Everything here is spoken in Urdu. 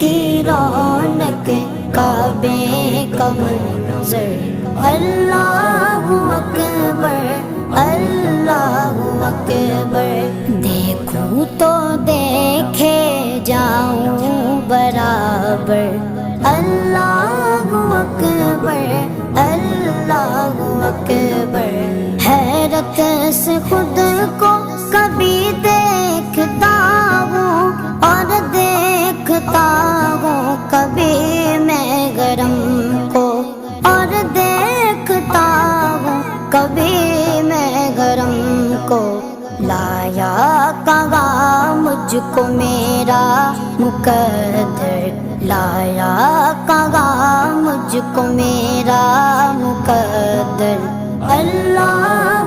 کی رونق کعبے کا منظر اللہ اکبر اللہ اکبر دیکھوں تو دیکھے جاؤں برابر اللہ اکبر اللہ اکبر حیرت سے خود کو کبھی دیکھتا ہوں اور دیکھتا ہوں کبھی میں گرم کو اور دیکھتا ہوں کبھی میں گرم کو لایا کہاں مجھ کو میرا مقدر لایا کہاں مجھ کو میرا مقدر اللہ